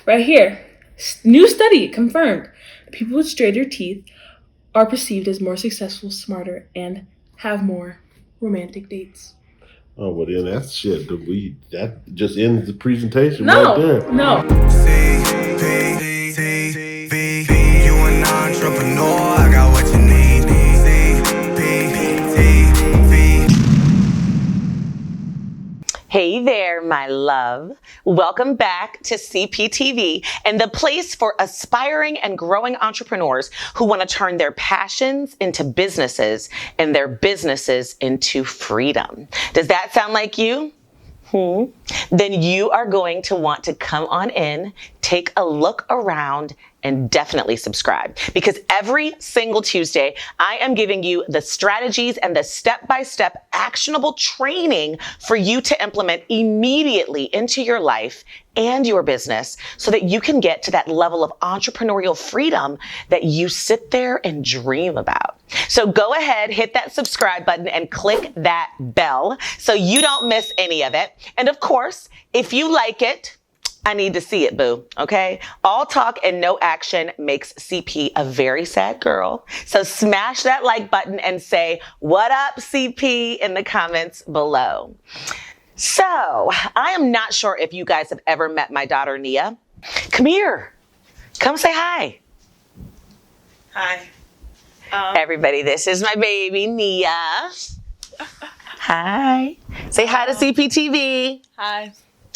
Right here. New study confirmed. People with straighter teeth are perceived as more successful, smarter, and have more romantic dates. Oh, well, then that's shit. That just ends the presentation right there. No. You an entrepreneur, I got what you need. Hey there, my love. Welcome back to CPTV and the place for aspiring and growing entrepreneurs who want to turn their passions into businesses and their businesses into freedom. Does that sound like you? Then you are going to want to come on in, take a look around, and definitely subscribe, because every single Tuesday, I am giving you the strategies and the step-by-step actionable training for you to implement immediately into your life and your business so that you can get to that level of entrepreneurial freedom that you sit there and dream about. So go ahead, hit that subscribe button and click that bell so you don't miss any of it. And of course, if you like it, I need to see it, boo, okay? All talk and no action makes CP a very sad girl. So smash that like button and say, "What up, CP?" in the comments below. So I am not sure if you guys have ever met my daughter, Nia. Come here. Come say hi. Hi. Everybody, this is my baby, Nia. Hi. Say hi to CPTV. Hi.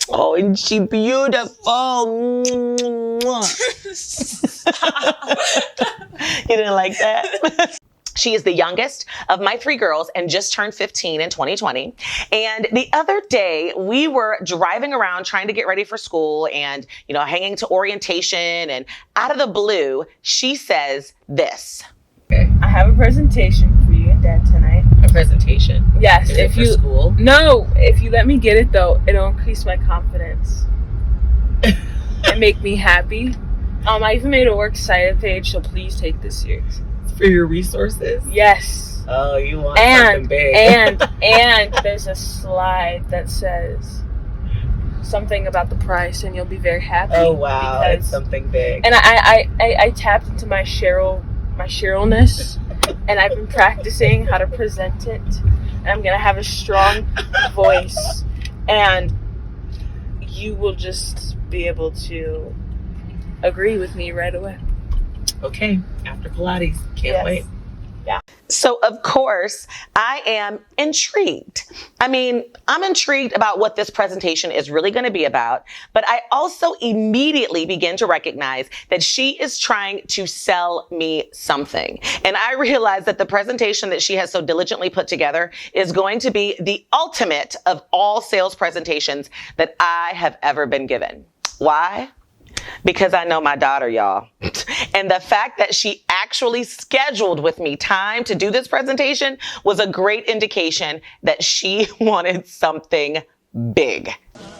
Oh, and she beautiful. You didn't like that? She is the youngest of my 3 girls and just turned 15 in 2020. And the other day we were driving around trying to get ready for school and, hanging to orientation, and out of the blue, she says this. Okay. I have a presentation for you and Dad tonight. A presentation? Yes. Is it for school? No. If you let me get it, though, it'll increase my confidence and make me happy. I even made a works cited page, so please take this serious. For your resources? Yes. Oh, you want something big. and there's a slide that says something about the price, and you'll be very happy. Oh, wow. It's something big. And I tapped into my Cherylness, and I've been practicing how to present it. And I'm going to have a strong voice, and you will just be able to agree with me right away. Okay, after Pilates. Can't wait. Yeah. So, of course, I am intrigued. I'm intrigued about what this presentation is really going to be about, but I also immediately begin to recognize that she is trying to sell me something. And I realize that the presentation that she has so diligently put together is going to be the ultimate of all sales presentations that I have ever been given. Why? Because I know my daughter, y'all. And the fact that she actually scheduled with me time to do this presentation was a great indication that she wanted something big.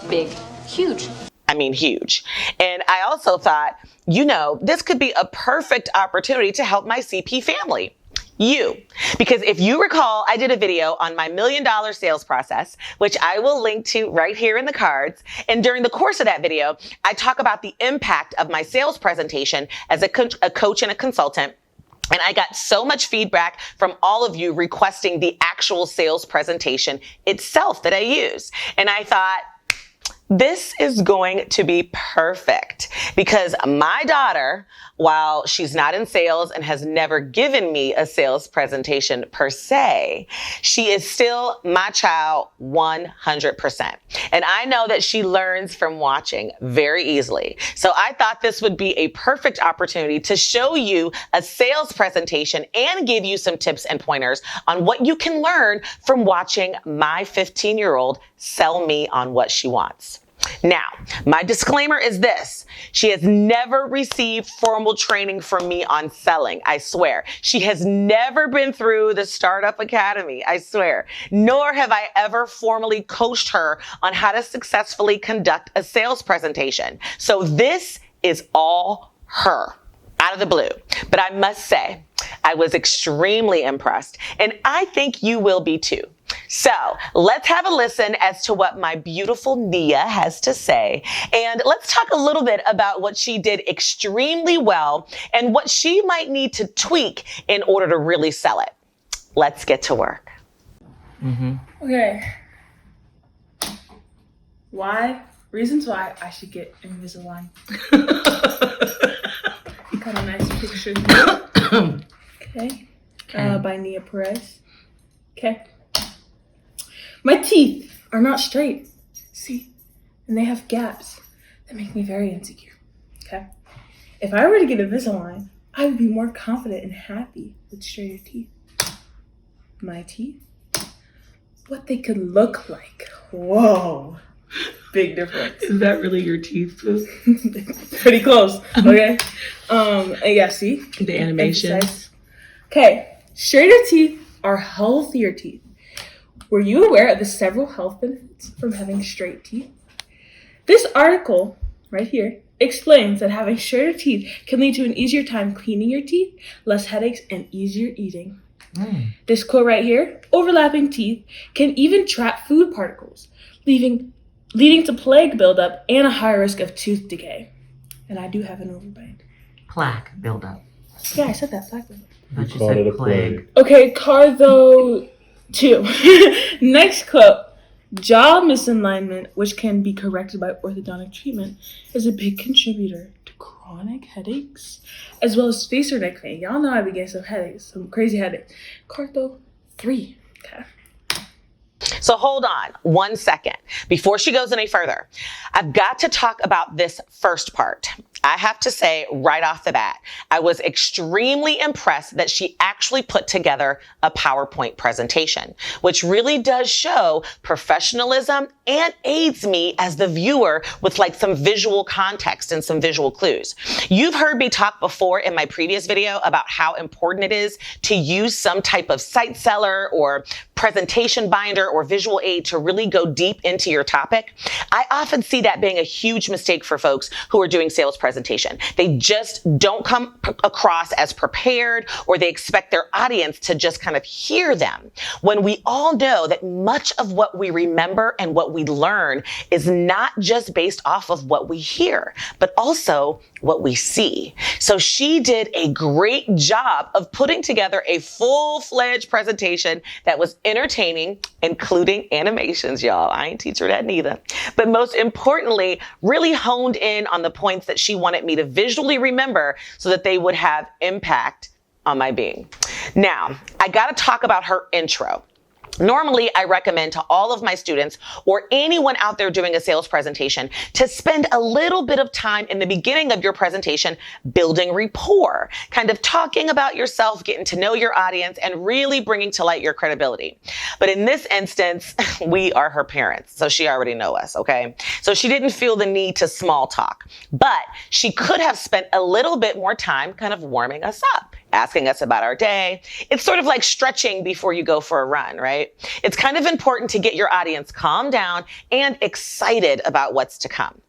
Big. Huge. Huge. And I also thought, this could be a perfect opportunity to help my CP family. You. Because if you recall, I did a video on my $1 million sales process, which I will link to right here in the cards. And during the course of that video, I talk about the impact of my sales presentation as a coach and a consultant. And I got so much feedback from all of you requesting the actual sales presentation itself that I use. And I thought, this is going to be perfect, because my daughter, while she's not in sales and has never given me a sales presentation per se, she is still my child 100%. And I know that she learns from watching very easily. So I thought this would be a perfect opportunity to show you a sales presentation and give you some tips and pointers on what you can learn from watching my 15-year-old sell me on what she wants. Now, my disclaimer is this. She has never received formal training from me on selling, I swear. She has never been through the Startup Academy, I swear. Nor have I ever formally coached her on how to successfully conduct a sales presentation. So this is all her, out of the blue. But I must say, I was extremely impressed, and I think you will be too. So let's have a listen as to what my beautiful Nia has to say. And let's talk a little bit about what she did extremely well and what she might need to tweak in order to really sell it. Let's get to work. Okay. Reasons why I should get Invisalign. Got a nice picture here. Okay. By Nia Perez. Okay. My teeth are not straight. See? And they have gaps that make me very insecure. Okay. If I were to get Invisalign, I would be more confident and happy with straighter teeth. My teeth? What they could look like. Whoa. Big difference. Is that really your teeth? Pretty close. Okay. And yeah, see? The animation. Emphasize. Okay. Straighter teeth are healthier teeth. Were you aware of the several health benefits from having straight teeth? This article right here explains that having straighter teeth can lead to an easier time cleaning your teeth, less headaches, and easier eating. This quote right here, overlapping teeth can even trap food particles, leading to plaque buildup and a higher risk of tooth decay. And I do have an overbite. Plaque buildup. Yeah, I said that, plaque buildup. You called it a plague. Okay, Cartho 2. Next quote. Jaw misalignment, which can be corrected by orthodontic treatment, is a big contributor to chronic headaches, as well as face or neck pain. Y'all know I be getting some headaches, some crazy headaches. Cartho 3. Okay. So hold on 1 second. Before she goes any further, I've got to talk about this first part. I have to say right off the bat, I was extremely impressed that she actually put together a PowerPoint presentation, which really does show professionalism and aids me as the viewer with like some visual context and some visual clues. You've heard me talk before in my previous video about how important it is to use some type of site seller or presentation binder or visual aid to really go deep into your topic. I often see that being a huge mistake for folks who are doing sales presentation. They just don't come across as prepared, or they expect their audience to just kind of hear them. When we all know that much of what we remember and what we learn is not just based off of what we hear, but also what we see. So she did a great job of putting together a full-fledged presentation that was entertaining, including animations, y'all. I ain't teach her that neither. But most importantly, really honed in on the points that she wanted me to visually remember so that they would have impact on my being. Now, I got to talk about her intro. Normally, I recommend to all of my students or anyone out there doing a sales presentation to spend a little bit of time in the beginning of your presentation building rapport, kind of talking about yourself, getting to know your audience, and really bringing to light your credibility. But in this instance, we are her parents, so she already know us, okay? So she didn't feel the need to small talk, but she could have spent a little bit more time kind of warming us up, asking us about our day. It's sort of like stretching before you go for a run, right? It's kind of important to get your audience calmed down and excited about what's to come.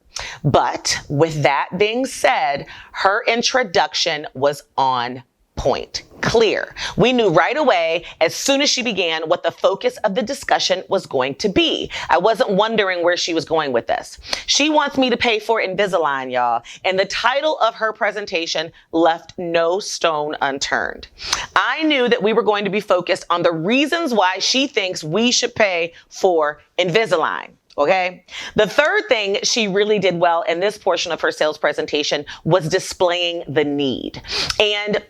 But with that being said, her introduction was on point, clear. We knew right away, as soon as she began, what the focus of the discussion was going to be. I wasn't wondering where she was going with this. She wants me to pay for Invisalign, y'all. And the title of her presentation left no stone unturned. I knew that we were going to be focused on the reasons why she thinks we should pay for Invisalign. Okay. The third thing she really did well in this portion of her sales presentation was displaying the need. And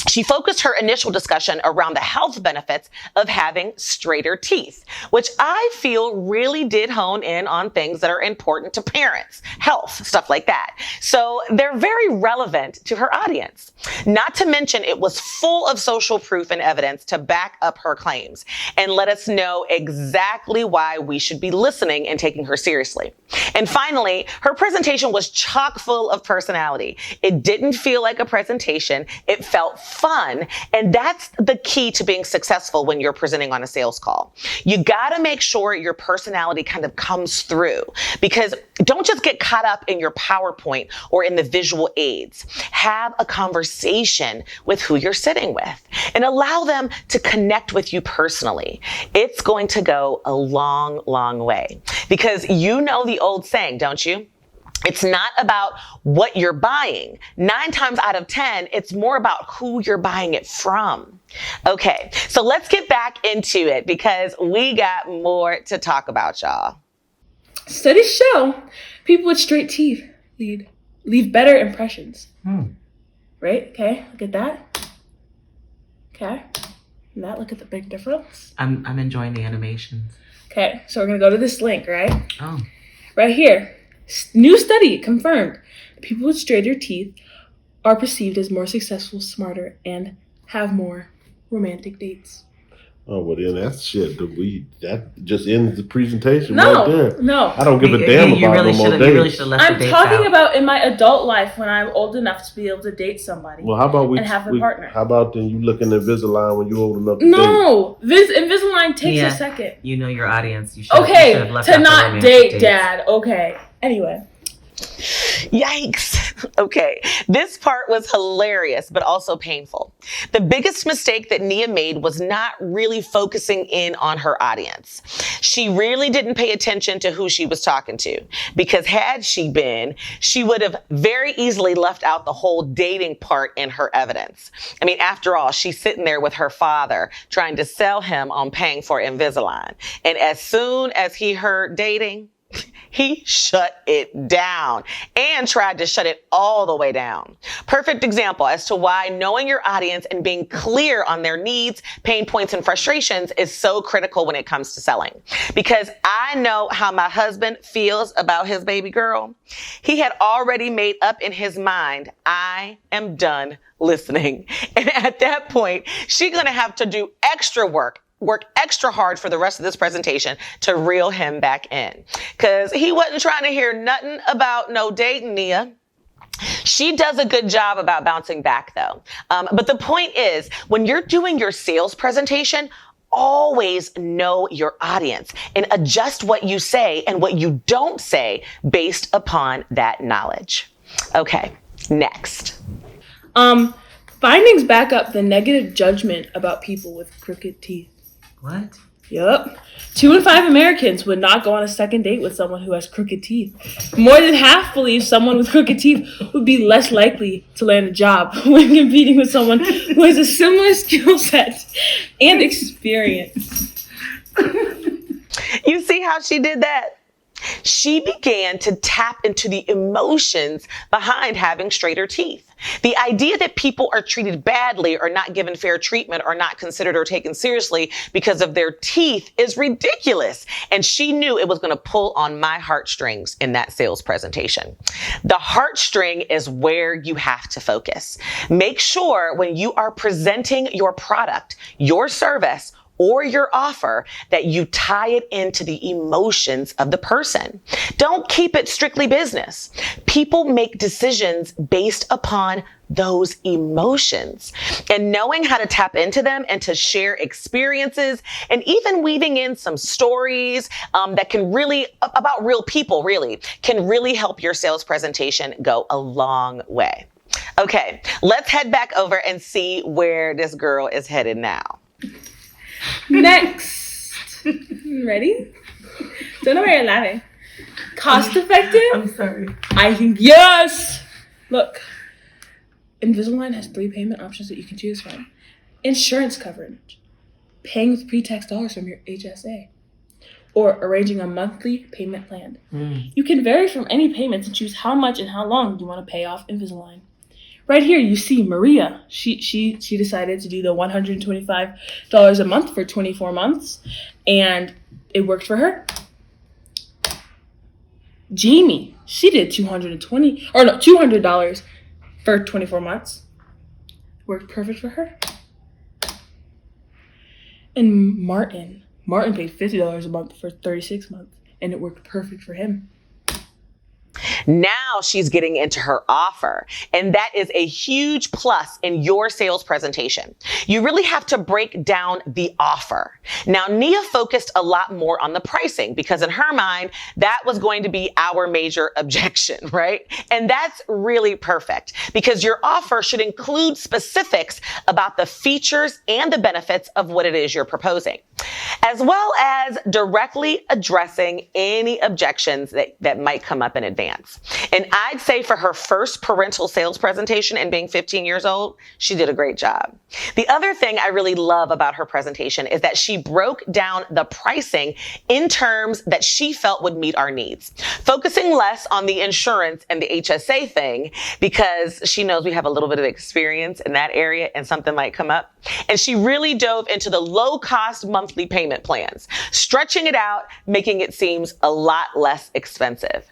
she focused her initial discussion around the health benefits of having straighter teeth, which I feel really did hone in on things that are important to parents, health, stuff like that. So they're very relevant to her audience. Not to mention, it was full of social proof and evidence to back up her claims and let us know exactly why we should be listening and taking her seriously. And finally, her presentation was chock full of personality. It didn't feel like a presentation. It felt fun. And that's the key to being successful when you're presenting on a sales call. You got to make sure your personality kind of comes through, because don't just get caught up in your PowerPoint or in the visual aids. Have a conversation with who you're sitting with and allow them to connect with you personally. It's going to go a long, long way, because you know the old saying, don't you? It's not about what you're buying. 9 times out of 10, it's more about who you're buying it from. Okay, so let's get back into it because we got more to talk about, y'all. Studies show people with straight teeth leave better impressions. Right? Okay, look at that. Okay, and that, look at the big difference. I'm enjoying the animations. Okay, so we're gonna go to this link, right? Oh. Right here. New study confirmed people with straighter teeth are perceived as more successful, smarter, and have more romantic dates. Oh, well, then that's shit. That just ends the presentation No, right there. no. I don't give a damn You about really no more should have. You really dates. should have left I'm the dates talking out. about in my adult life when I'm old enough to be able to date somebody. Well, how about and have a partner. How about then you look in Invisalign when you're old enough to date? No, Invisalign takes Yeah. a second. You know your audience. You should you should Okay, have left to out the not romantic date dates. dad. Okay. Anyway. Yikes. Okay, this part was hilarious, but also painful. The biggest mistake that Nia made was not really focusing in on her audience. She really didn't pay attention to who she was talking to, because had she been, she would have very easily left out the whole dating part in her evidence. I mean, after all, she's sitting there with her father trying to sell him on paying for Invisalign. And as soon as he heard dating, he shut it down and tried to shut it all the way down. Perfect example as to why knowing your audience and being clear on their needs, pain points, and frustrations is so critical when it comes to selling. Because I know how my husband feels about his baby girl. He had already made up in his mind, I am done listening. And at that point, she's going to have to do extra work extra hard for the rest of this presentation to reel him back in. Because he wasn't trying to hear nothing about no dating, Nia. She does a good job about bouncing back, though. But the point is, when you're doing your sales presentation, always know your audience and adjust what you say and what you don't say based upon that knowledge. Okay, next. Findings back up the negative judgment about people with crooked teeth. What? Yup. 2 in 5 Americans would not go on a second date with someone who has crooked teeth. More than half believe someone with crooked teeth would be less likely to land a job when competing with someone who has a similar skill set and experience. You see how she did that? She began to tap into the emotions behind having straighter teeth. The idea that people are treated badly or not given fair treatment or not considered or taken seriously because of their teeth is ridiculous. And she knew it was going to pull on my heartstrings in that sales presentation. The heartstring is where you have to focus. Make sure when you are presenting your product, your service, or your offer that you tie it into the emotions of the person. Don't keep it strictly business. People make decisions based upon those emotions, and knowing how to tap into them and to share experiences and even weaving in some stories that can really, about real people really, can really help your sales presentation go a long way. Okay, let's head back over and see where this girl is headed now. Next. Ready? Don't know why you're laughing. Cost effective? I'm sorry. I think yes. Look, Invisalign has 3 payment options that you can choose from. Insurance coverage, paying with pre-tax dollars from your HSA, or arranging a monthly payment plan. You can vary from any payments and choose how much and how long you want to pay off Invisalign. Right here, you see Maria. She decided to do the $125 a month for 24 months, and it worked for her. Jamie, she did $200 for 24 months. Worked perfect for her. And Martin paid $50 a month for 36 months, and it worked perfect for him. Now she's getting into her offer, and that is a huge plus in your sales presentation. You really have to break down the offer. Now, Nia focused a lot more on the pricing because in her mind, that was going to be our major objection, right? And that's really perfect because your offer should include specifics about the features and the benefits of what it is you're proposing, as well as directly addressing any objections that might come up in advance. And I'd say for her first parental sales presentation and being 15 years old, she did a great job. The other thing I really love about her presentation is that she broke down the pricing in terms that she felt would meet our needs, focusing less on the insurance and the HSA thing because she knows we have a little bit of experience in that area and something might come up. And she really dove into the low cost monthly payment plans, stretching it out, making it seem a lot less expensive.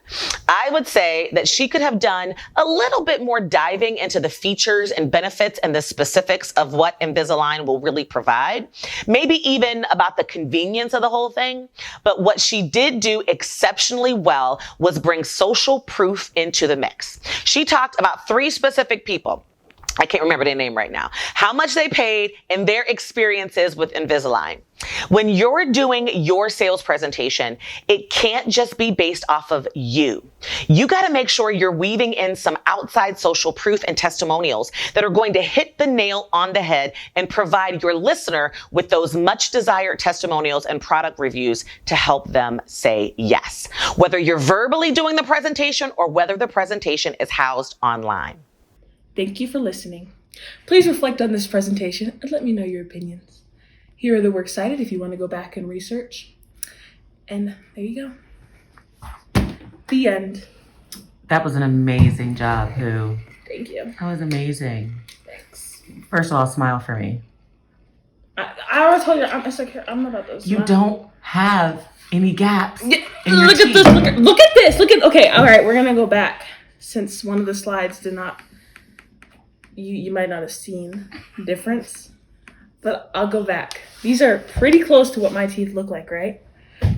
I would say that she could have done a little bit more diving into the features and benefits and the specifics of what Invisalign will really provide, maybe even about the convenience of the whole thing. But what she did do exceptionally well was bring social proof into the mix. She talked about 3 specific people. I can't remember their name right now, how much they paid and their experiences with Invisalign. When you're doing your sales presentation, it can't just be based off of you. You got to make sure you're weaving in some outside social proof and testimonials that are going to hit the nail on the head and provide your listener with those much desired testimonials and product reviews to help them say yes, whether you're verbally doing the presentation or whether the presentation is housed online. Thank you for listening. Please reflect on this presentation and let me know your opinions. Here are the works cited if you want to go back and research. And there you go. The end. That was an amazing job, Who. Thank you. That was amazing. Thanks. First of all, smile for me. I always told you, I'm about those. You don't have any gaps. Yeah, in your look at teeth. this. Look at this. Okay, all right, we're going to go back. Since one of the slides did not, you might not have seen the difference, but I'll go back. These are pretty close to what my teeth look like, right?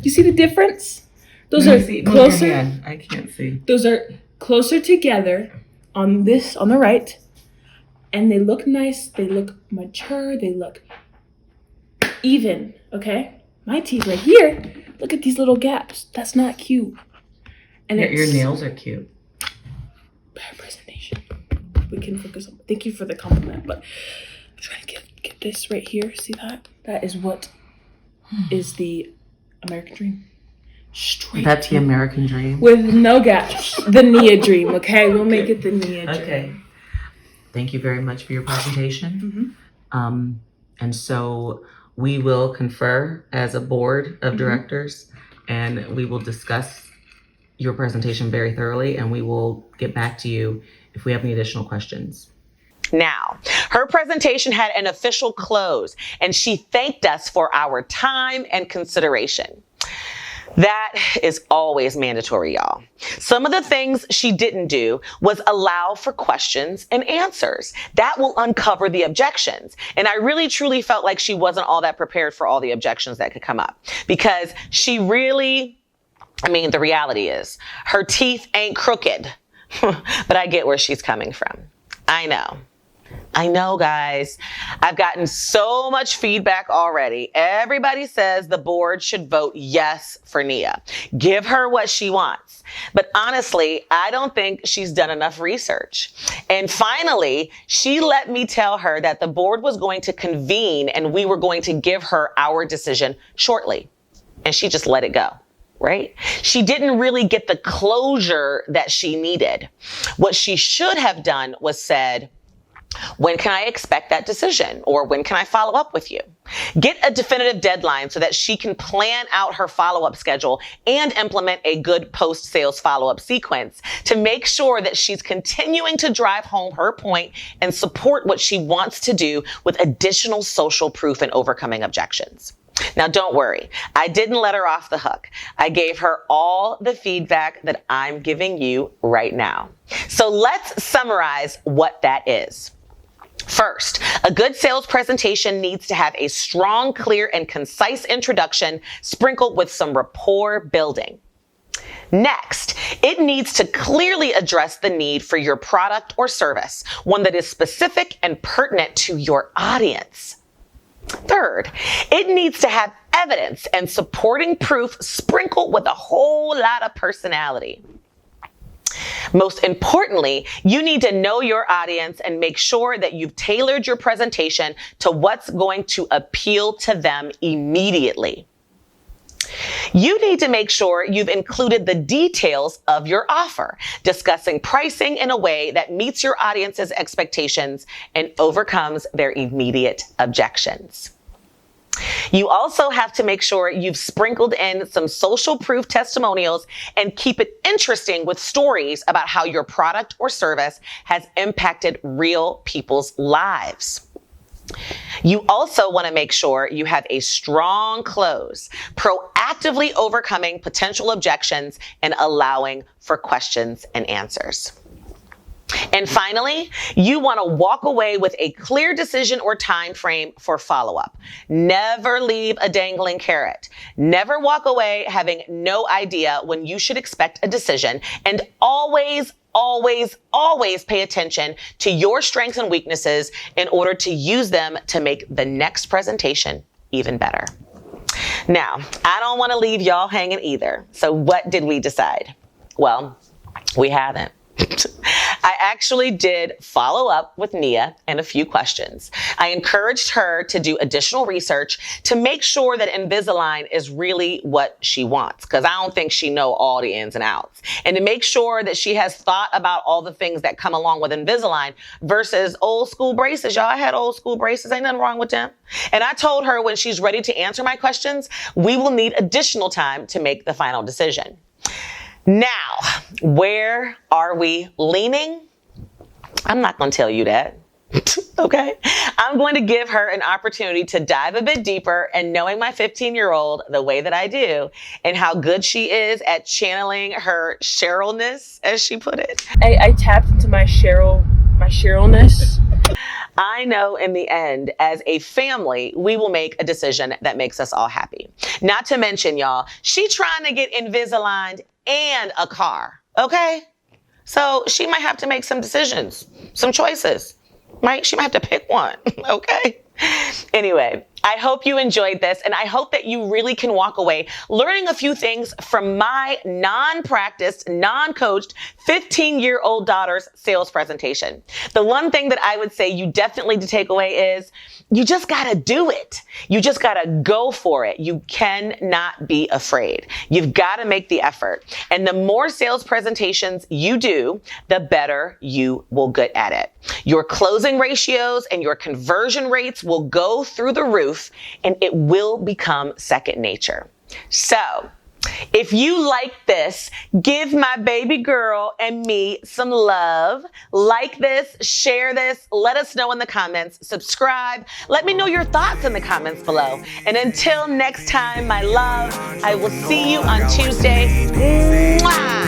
You see the difference? Those are closer. I can't see. Those are closer together on the right, and they look nice. They look mature. They look even, okay? My teeth right here, look at these little gaps. That's not cute. And Your nails are cute. Bad presentation. We can focus on. Thank you for the compliment, but I'm trying to get this right here. See that? That is what is the American dream. Straight. That's the American dream. With no gaps. The Nia dream. Okay, we'll make it the Nia dream. Okay. Thank you very much for your presentation. Mm-hmm. And so we will confer as a board of directors, and we will discuss your presentation very thoroughly, and we will get back to you if we have any additional questions. Now, her presentation had an official close, and she thanked us for our time and consideration. That is always mandatory, y'all. Some of the things she didn't do was allow for questions and answers. That will uncover the objections. And I really, truly felt like she wasn't all that prepared for all the objections that could come up, because she really, the reality is her teeth ain't crooked, but I get where she's coming from. I know, guys. I've gotten so much feedback already. Everybody says the board should vote yes for Nia. Give her what she wants. But honestly, I don't think she's done enough research. And finally, she let me tell her that the board was going to convene and we were going to give her our decision shortly. And she just let it go. Right? She didn't really get the closure that she needed. What she should have done was said, when can I expect that decision? Or when can I follow up with you? Get a definitive deadline so that she can plan out her follow-up schedule and implement a good post-sales follow-up sequence to make sure that she's continuing to drive home her point and support what she wants to do with additional social proof and overcoming objections. Now, don't worry. I didn't let her off the hook. I gave her all the feedback that I'm giving you right now. So let's summarize what that is. First, a good sales presentation needs to have a strong, clear, and concise introduction sprinkled with some rapport building. Next, it needs to clearly address the need for your product or service, one that is specific and pertinent to your audience. Third, it needs to have evidence and supporting proof sprinkled with a whole lot of personality. Most importantly, you need to know your audience and make sure that you've tailored your presentation to what's going to appeal to them immediately. You need to make sure you've included the details of your offer, discussing pricing in a way that meets your audience's expectations and overcomes their immediate objections. You also have to make sure you've sprinkled in some social proof testimonials and keep it interesting with stories about how your product or service has impacted real people's lives. You also want to make sure you have a strong close, proactively overcoming potential objections and allowing for questions and answers. And finally, you want to walk away with a clear decision or time frame for follow-up. Never leave a dangling carrot. Never walk away having no idea when you should expect a decision, and always pay attention to your strengths and weaknesses in order to use them to make the next presentation even better. Now, I don't want to leave y'all hanging either. So what did we decide? Well, we haven't. I actually did follow up with Nia and a few questions. I encouraged her to do additional research to make sure that Invisalign is really what she wants, because I don't think she knows all the ins and outs. And to make sure that she has thought about all the things that come along with Invisalign versus old school braces. Y'all, I had old school braces. Ain't nothing wrong with them. And I told her when she's ready to answer my questions, we will need additional time to make the final decision. Now, where are we leaning? I'm not going to tell you that. Okay? I'm going to give her an opportunity to dive a bit deeper, and knowing my 15-year-old the way that I do and how good she is at channeling her Cherylness, as she put it. I tapped into my Cherylness. I know in the end, as a family, we will make a decision that makes us all happy. Not to mention, y'all, she trying to get Invisalign and a car, okay? So she might have to make some decisions, some choices. She might have to pick one, okay? Anyway, I hope you enjoyed this, and I hope that you really can walk away learning a few things from my non-practiced, non-coached 15-year-old daughter's sales presentation. The one thing that I would say you definitely need to take away is you just gotta do it. You just gotta go for it. You cannot be afraid. You've gotta make the effort. And the more sales presentations you do, the better you will get at it. Your closing ratios and your conversion rates will go through the roof, and it will become second nature. So, if you like this, give my baby girl and me some love. Like this, share this, let us know in the comments, subscribe. Let me know your thoughts in the comments below. And until next time, my love, I will see you on Tuesday. Mwah!